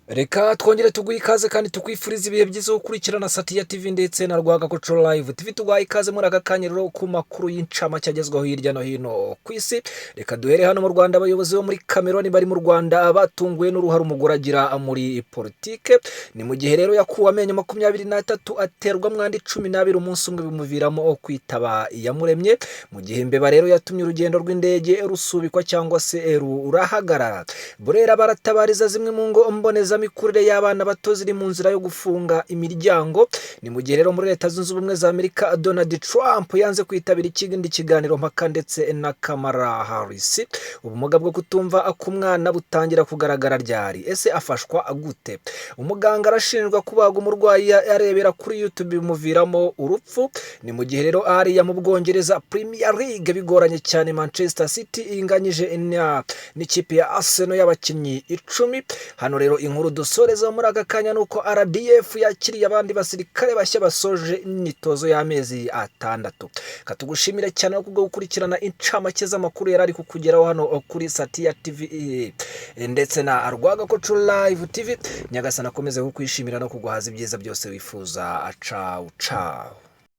Reka twongere tuguhe ikaze kandi tukwifuriza ibihe byiza gukurikirana Satiya TV ndetse na Rwagakoco Live TV. Tuguhaye ikaze muri aka kanya rero ku makuru y'incamake agezweho hirya no hino ku isi. Reka duhere hano mu Rwanda. Abayobozi bo muri Cameroon bari mu Rwanda batunguwe n'uruhare umugore agira muri politike. Ni mu gihe rero yakuwe amenyo 23 aterwa mwandi 12 umunsi umwe bimuviramo kwitaba iyamuremye. Mu gihe imbeba rero yatumye urugendo rw'indege rusubikwa cyangwa se rurahagarara. Burera baratabariza zimwe mu ngo mboneza mikurire y'abana bato ziri mu nzira yo gufunga imiryango. Ni mu gihe rero muri Leta Zunze Ubumwe za Amerika Donald Trump yanze kwitabira ikindi kiganiro mpaka ndetse na Kamala Harris. Ubumuga bwo kutumva akumwana butangira kugaragara ryari, ese afashwa gute? Umuganga arashinjwa kubaga umurwayi yarebera kuri YouTube bimuviramo urupfu. Ni mu gihe rero ariya mu Bwongereza Premier League bigoranye cyane, Manchester City inganyije n'ikipe ya Arsenal y'abakinnyi 10. Hano rero inkuru dusoreza muri aka kanya nuko RDF yakiriye abandi basirikare bashya basoje imyitozo y'amezi 6. Katugushimira cyane no gukurikirana incamake z'amakuru yari ari kukugeraho hano kuri Satiya TV ndetse na Rwagakoco Live TV. Nyagasana akomeze kukwishimira no kuguhaza ibyiza byose wifuza. Ciao ciao.